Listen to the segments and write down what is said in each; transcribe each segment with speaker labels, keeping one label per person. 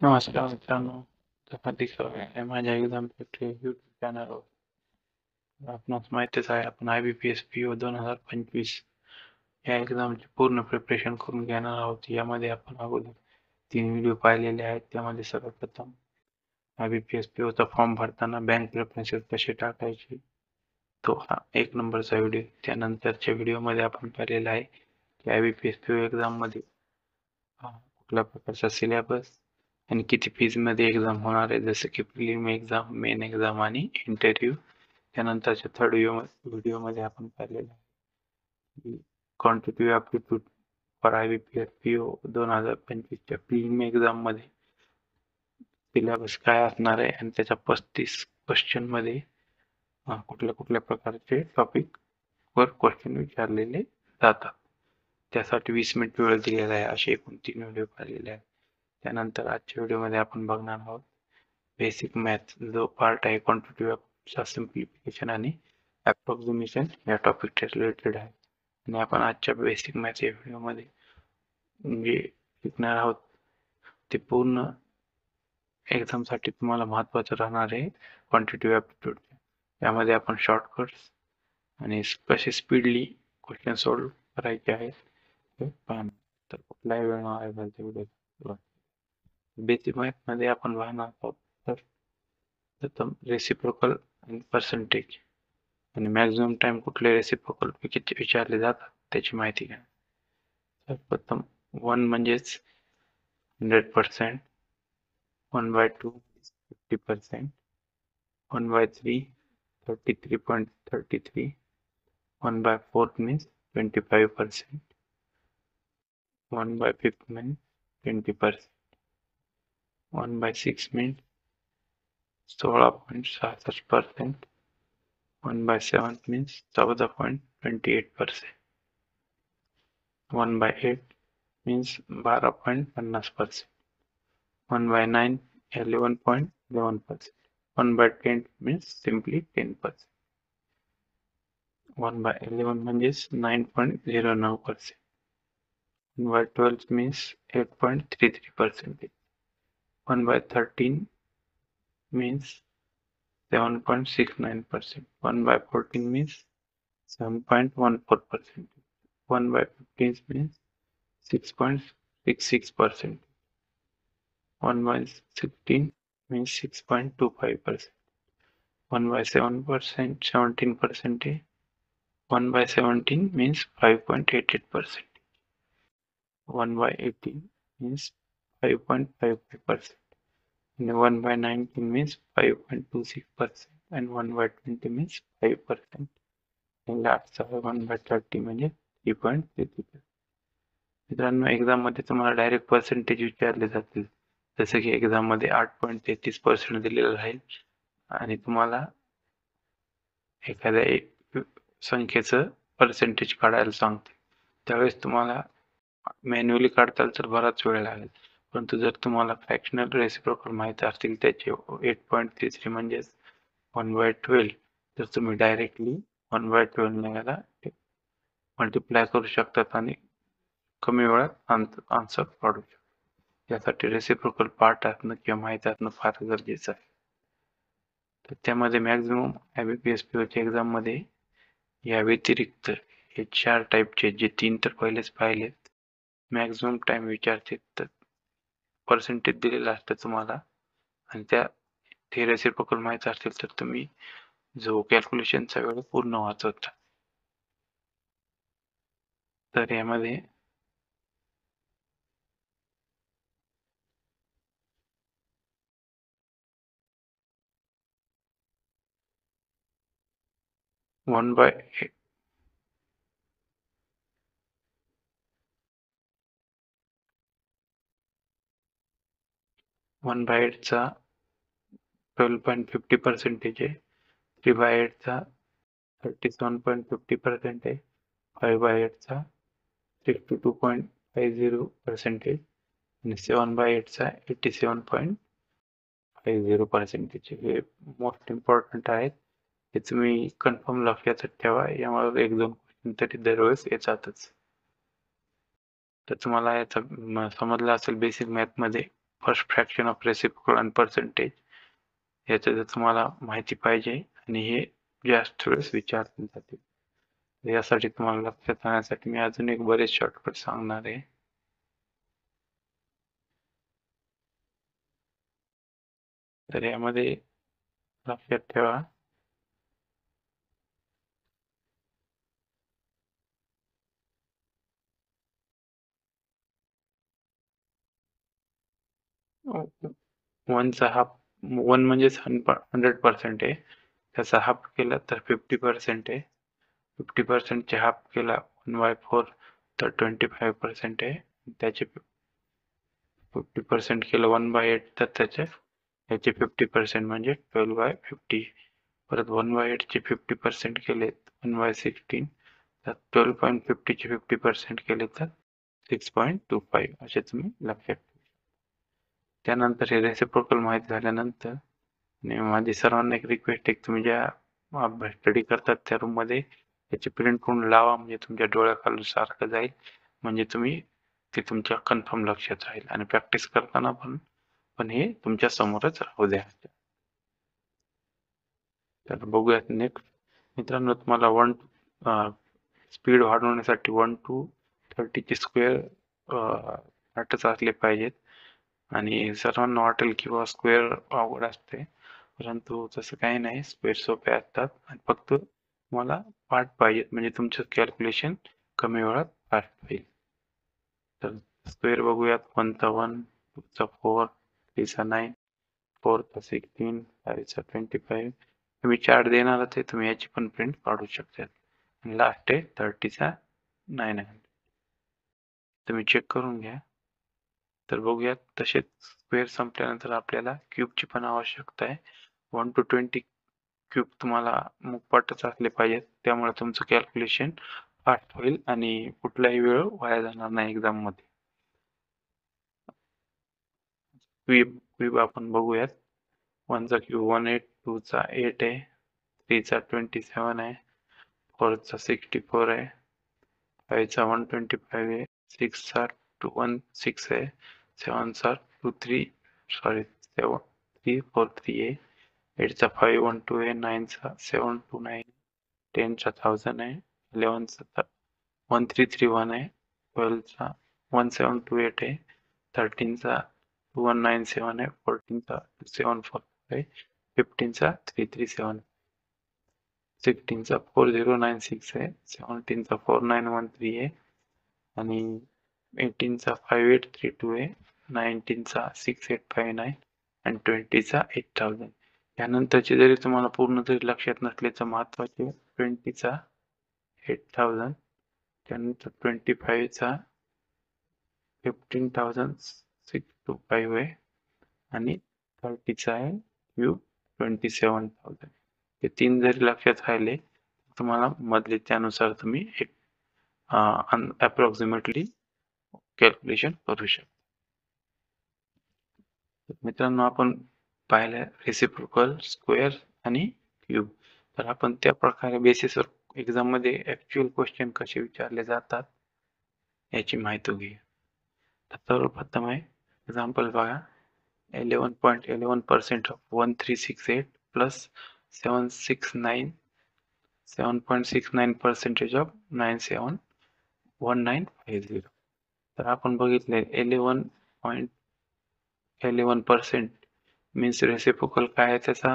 Speaker 1: नमस्कार मित्रांनो, तर हार्दिक स्वागत आहे माझ्या एक्झाम फॅक्टरी यूट्यूब चॅनलवर. आपणास माहितीच आहे, आपण IBPS PO 2025 या एक्झामची पूर्ण प्रिपरेशन करून घेणार आहोत. यामध्ये आपण अगोदर 3 व्हिडिओ पाहिलेले आहेत. त्यामध्ये सर्वप्रथम IBPS PO चा फॉर्म भरताना बँक प्रेफरन्सेस कसे टाकायचे, तो हा 1 नंबरचा व्हिडिओ. त्यानंतरच्या व्हिडिओमध्ये आपण पाहिलेला आहे की IBPS PO एक्झाम मध्ये कुठल्या प्रकारचा सिलेबस आणि किती फीज मध्ये एक्झाम होणार आहे, जसं की प्रिलिम एक्झाम, मेन एक्झाम आणि इंटरव्ह्यू. त्यानंतरच्या थर्ड व्हिडिओ मध्ये आपण पाहिलेलं आहे की quantitative aptitude for IBPS PO 2025 च्या प्रिलिम एक्झाम मध्ये सिलेबस काय असणार आहे आणि त्याच्या 35 क्वेश्चन मध्ये कुठल्या कुठल्या प्रकारचे टॉपिक वर क्वेश्चन विचारलेले जातात. त्यासाठी 20 मिनिट वेळ दिलेला आहे. असे एकूण 3 व्हिडिओ पाहिलेले आहेत. त्यानंतर आजच्या व्हिडिओमध्ये आपण बघणार आहोत बेसिक मॅथ, जो पार्ट आहे क्वांटिटेटिव्ह सिम्प्लिफिकेशन आणि अप्रॉक्सिमेशन या टॉपिकच्या रिलेटेड आहे. आणि आपण आजच्या बेसिक मॅथ या व्हिडिओमध्ये जे शिकणार आहोत ते पूर्ण एक्झामसाठी तुम्हाला महत्त्वाचं राहणार आहे. क्वांटिटेटिव्ह ॲप्टिट्यूड यामध्ये आपण शॉर्टकट्स आणि कसे स्पीडली क्वेश्चन सोल्व करायचे आहेत ते पाहणार. तर कुठलाही वेळ न घालवता व्हिडिओ बेसिक मॅथ मध्ये आपण पाहणार आहोत. तर प्रथम रेसिप्रोकल आणि पर्सेंटेज आणि मॅक्झिमम टाइम कुठले रेसिप्रोकल विचारले जातात त्याची माहिती घ्या. तर प्रथम 1 म्हणजेच 100%, 1/2 50%, 1/3 33.33, 1/4 means 25%, 1/5 means 20%, 1/6 means 16.66%, 1/7 means 14.28%, 1/8 means 12.50%, 1/9 11.11%, 1/10 means simply 10%, 1/11 म्हणजेच 9.09%, 1/12 means 8.33%, 1/13 means 7.69%, 1/14 means 7.14%, 1/15 means 6.66%, 1/16 means 6.25%, 1/7%, 17%, 1/17 means 5.88%, 1/18 means 5.55%, and 1/19 means 5.26%, and 1/20 means 5%, and last 1/30 म्हणजे 3.33%. मित्रांनो, एक्झाम मध्ये तुम्हाला डायरेक्ट पर्सेंटेज विचारले जातील, जसं की एक्झाम मध्ये 8.33% दिलेलं राहील आणि तुम्हाला एखाद्या संख्येचं पर्सेंटेज काढायला सांगते. त्यावेळेस तुम्हाला मॅन्युअली काढताल तर बराच वेळ लागेल, परंतु जर तुम्हाला फ्रॅक्शनल रेसिप्रोकल माहित असतील त्याचे 8.33 म्हणजेच 1/12, तर तुम्ही डायरेक्टली 1/12 ने याला मल्टिप्लाय करू शकतात आणि कमी वेळात आन्सर काढू शकता. यासाठी रेसिप्रोकल पार्ट असणं किंवा माहित असणं फार गरजेचं आहे. तर त्यामध्ये मॅक्झिमम IBPS PO च्या एक्झाम मध्ये या व्यतिरिक्त हे 4 टाईपचे, जे 3 तर पहिलेच पाहिलेत, मॅक्झिमम टाइम विचारते. तर पर्सेंटेज दिलेलं असतं तुम्हाला आणि त्या ते रेसिप्रोकल माहित असतील तर तुम्ही जो कॅल्क्युलेशनचा वेळ पूर्ण वाचवता. तर यामध्ये 1/8 चा 12.50% आहे, 3/8 चा 37.50% आहे, 5/8 चा 62.50% आणि 7/8 चा 87.50%. हे मोस्ट इम्पॉर्टंट आहेत. हे तुम्ही कन्फर्म लक्षात ठेवा. यामध्ये 1-2 क्वेश्चन तरी दरवेळेस येतातच. तर तुम्हाला याचा समजलं असेल बेसिक मॅथ मध्ये फर्स्ट फ्रॅक्शन ऑफ रेसिप्रोकल आणि पर्सेंटेज याचं जर तुम्हाला माहिती पाहिजे आणि हे जास्त वेळेस विचारले जाते. यासाठी तुम्हाला लक्षात राहण्यासाठी मी अजून एक बरेच शॉर्टकट सांगणार आहे. तर यामध्ये लक्षात ठेवा वनचा हाफ, वन म्हणजेच 100% आहे, त्याचा हाफ केला तर 50% आहे, 50% हाफ केला 1/4 तर 25% आहे, त्याचे 50% केलं 1/8 तर याचे 50% म्हणजे 12/50. परत 1/8 चे 50% केले 1/16 तर 12.50 चे 50% केले तर 6.25 असे तुम्ही लक्षात ठेवा. त्यानंतर हे रेसिप्रोकल माहिती झाल्यानंतर माझी सर्वांना एक रिक्वेस्ट आहे की तुम्ही ज्या अभ्यास स्टडी करतात त्या रूम मध्ये याची प्रिंट करून लावा, म्हणजे तुमच्या डोळ्याखालून सारखं जाईल, म्हणजे तुम्ही ते तुमच्या कन्फर्म लक्षात राहील आणि प्रॅक्टिस करताना पण हे तुमच्या समोरच राहू द्या. तर बघूयात नेक्स्ट. मित्रांनो, तुम्हाला स्पीड वाढवण्यासाठी 1 to 30 चे स्क्वेअर पार्टच असले पाहिजेत आणि सर्वांना वाटेल किंवा स्क्वेअर अवघड असते, परंतु तसं काही नाही, स्क्वेअर सोपे असतात आणि फक्त तुम्हाला पार्ट पाहिजेत म्हणजे तुमचं कॅल्क्युलेशन कमी वेळात फास्ट होईल. तर स्क्वेअर बघूयात. 1 चा 1, 2 चा 4, 3 चा 9, 4 चा 16, 5 चा 25. तुम्ही चार्ट देणार ते तुम्ही याची पण प्रिंट काढू शकता. लास्ट आहे 30 चा 900. तुम्ही चेक करून घ्या. तर बघूयात. तसेच स्क्वेअर संपल्यानंतर आपल्याला क्यूबची पण आवश्यकता आहे. 1 to 20 क्यूब तुम्हाला मुखपाटच असले पाहिजेत, त्यामुळे तुमचं कॅल्क्युलेशन फास्ट होईल आणि कुठलाही वेळ वाया जाणार नाही एक्झाम मध्ये. क्यूब आपण बघूयात. 1 चा क्यूब 1/8, 2 चा 8 आहे, 3 चा 27 आहे, 4 चा 64 आहे, 5 चा 125 आहे, 6 चा 216 आहे, 7 चा 343 आहे, 8 चा 512 आहे, 9 चा 729, 10 चा 1000 आहे, 11 चा 1331 आहे, 12 चा 1728 आहे, 13 चा 2197 आहे, 14 चा 2745 आहे, 15 चा 337, 16 चा 4096 आहे, 17 चा 4913 आहे आणि 18 चा 5832 आहे, 19 चा 6859 आणि 20 चा 8000. यानंतरचे जरी तुम्हाला पूर्ण जरी लक्षात नसले तर महत्त्वाचे 20 चा 8000, त्यानंतर 25 चा 15,625 आहे आणि 30 चा आहे क्यूब 27,000. हे 3 जरी लक्षात राहिले तुम्हाला मधले त्यानुसार तुम्ही एक अप्रॉक्सिमेटली कॅल्क्युलेशन करू शकता. मित्रांनो, आपण पाहिलं रेसिप्रोकल, स्क्वेअर आणि क्यूब. तर आपण त्या प्रकारे बेसिसवर एक्झाम मध्ये ऍक्च्युअल क्वेश्चन कसे विचारले जातात याची माहिती घेऊया. तर सर्वप्रथम आहे एक्झाम्पल बघा. 11.11% of 1368 plus 7.69% of 971950. तर आपण बघितले 11.11% मीन्स रेसिप्रोकल काय आहे त्याचा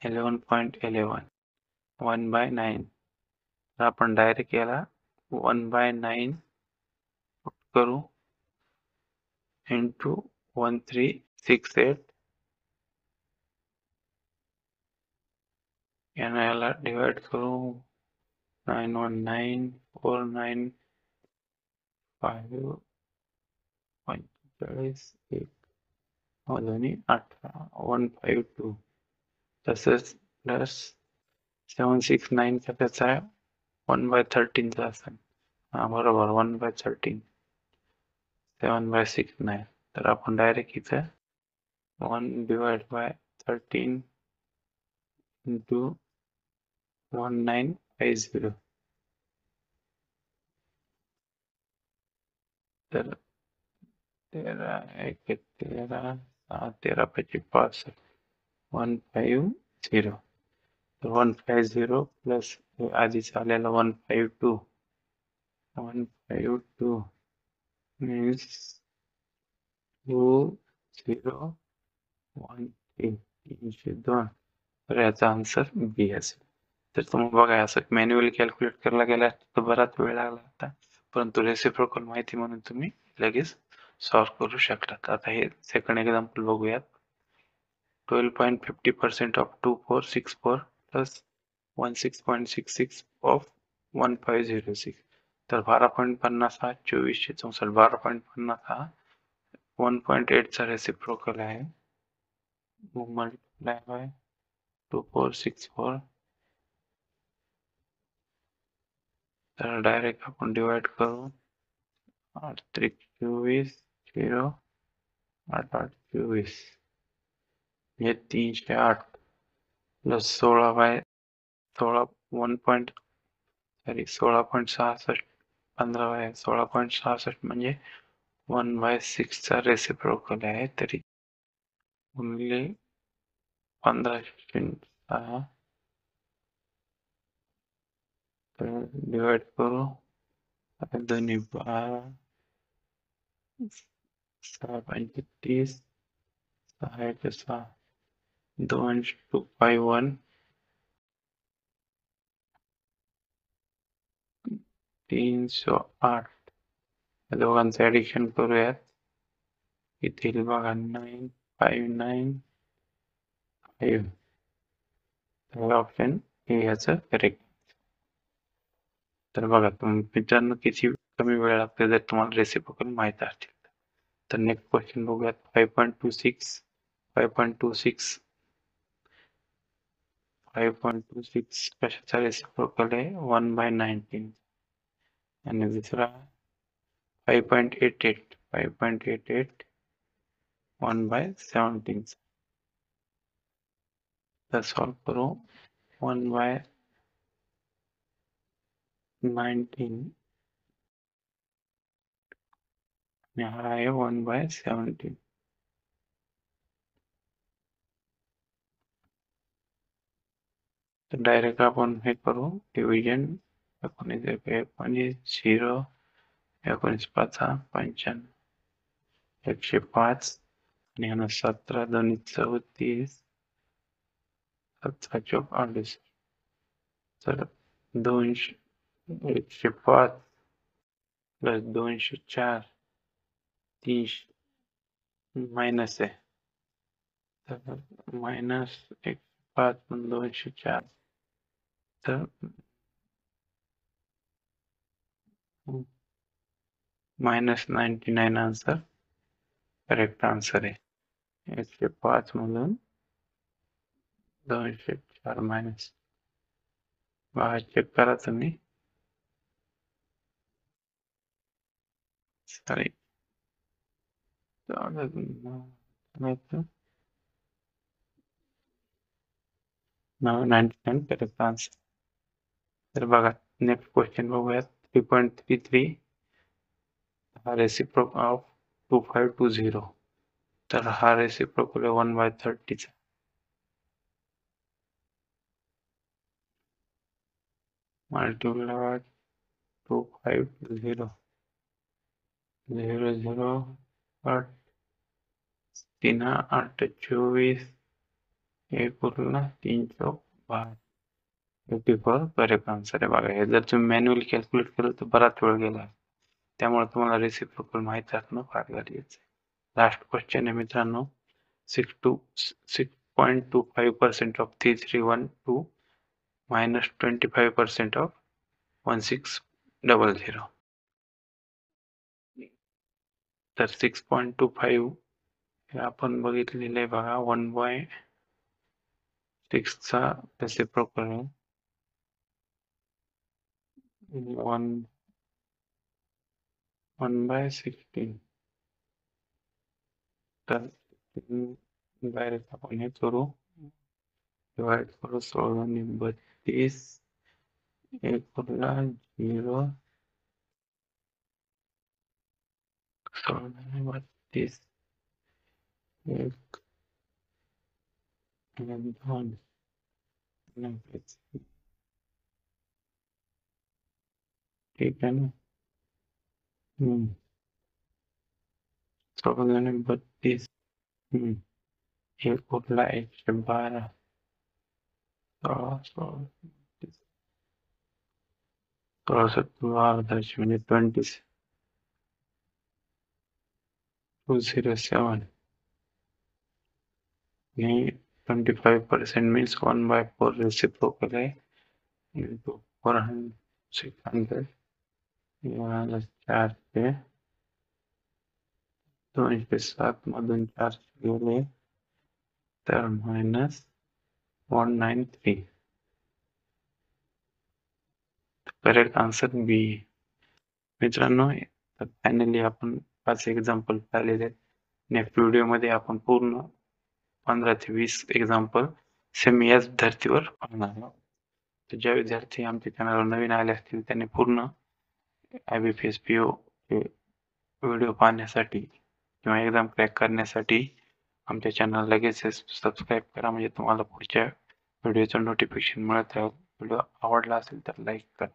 Speaker 1: 11.11 1/9. तर आपण डायरेक्ट याला 1/9 करू इंटू 1368 याला डिवाइड करू 919495 1 152. तसंच प्लस 769 चा त्याचा 1/13 चा असेल. हा बरोबर 1/13 7/69. तर आपण डायरेक्ट इथं 1/13 into 1950. तर 13 13 13 5 65 150 तर 150 प्लस आधीच आलेला 152 152 means 2013 302 तर याचा आन्सर बी असेल. तर तुम्ही बघा असं मॅन्युअली कॅल्क्युलेट करायला गेला तर बराच वेळ लागला होता, परंतु रेसिप्रोकल माहिती म्हणून तुम्ही लगेच सॉल्व्ह करू शकलात. आता हे सेकंड एक्झाम्पल बघूयात. 12.50% of 2464 plus 16.66 of 1506 तर 12.50 हा 2464 12.50 हा 1.8 चा रेसिप्रोकल आहे. मल्टिप्लाय बाय 2464 तर डायरेक्ट आपण डिवाइड करू 8 त्रिक 24 0 8 8 24 हे 308 प्लस 16 बाय 16 16.66 15 बाय 16.66 म्हणजे 1/6 चा रेसिप्रोकल आहे. तरी गुणिले 15.6 तर डिवाइड करू दोन्ही 12 6 5 30 6 1 6 251 308 या दोघांचं ऍडिशन करूयात. येथील बघा 9595 तर ऑप्शन ए याचं करेक्ट. तर बघा तुम्ही मित्रांनो किती कमी वेळ लागते जर तुम्हाला रेसिप्रोकल माहित असतील. तर नेक्स्ट क्वेश्चन बघूयात. 5.26 5.26 5.26 कशाचा रेसिप्रोकल आहे 1/19 आणि दुसरा 5.88 5.88 1/17 तर सॉल्व करू 1/19 आणि हा आहे 1/17 तर डायरेक्ट आपण हे करू डिव्हिजन 19 0 19 5 95 105 आणि 17 2 34 7 चौक 38 तर 200 105 प्लस 204 30 मायनस आहे तर मायनस 105 पण 204 तर -99 आन्सर करेक्ट आन्सर आहे. 105 मधून 204 मायनस चेक करा तुम्ही. Sorry 99 correct answer. तर बघा नेक्स्ट क्वेश्चन बघूयात. 3.33 हा रेसिप्रोकल ऑफ 2520 तर हा रेसिप्रोकल 1/30 चा मल्टिप्लाय 2520 0 0 8 3 8 24 1 उरला 3 चौक 12 54 करेक्ट आन्सर आहे. बघा हे जर तुम्ही मॅन्युअली कॅल्क्युलेट केलं तर बराच वेळ गेला, त्यामुळे तुम्हाला रेसिप्रोकल माहित असणं फार गरजेचं आहे. लास्ट क्वेश्चन आहे मित्रांनो. 6.25% of 3312 minus 25% of 1600 तर 6.25 हे आपण बघितलेलं आहे बघा 1/6 चा रेसिप्रोकल आहे 1/16 तर डायरेक्ट आपण हे करू डिवाइड करू 16 आणि 32 1 उरला 0 16 32 एक आणि 2 ठीक आहे ना. 14 आणि 32 एक उरला 112 16 म्हणजे 207 आणि 25% means 1/4 reciprocal आहे into 400 600 400 207 मधून 400 गेले तर -193. करेक्ट आन्सर बी. मित्रांनो, तर फायनली आपण 5 एक्झाम्पल पाहिलेले आहेत. नेक्स्ट व्हिडिओमध्ये आपण पूर्ण 15 ते 20 एक्झाम्पल सेम याच धर्तीवर पाहणार आहोत. तर ज्या विद्यार्थी आमच्या चॅनलवर नवीन आले असतील त्यांनी पूर्ण IBPS PO व्हिडिओ पाहण्यासाठी किंवा एक्झाम क्रॅक करण्यासाठी आमच्या चॅनल लगेच सबस्क्राईब करा, म्हणजे तुम्हाला पुढच्या व्हिडिओचं नोटिफिकेशन मिळत राहील. व्हिडिओ आवडला असेल तर लाईक करा.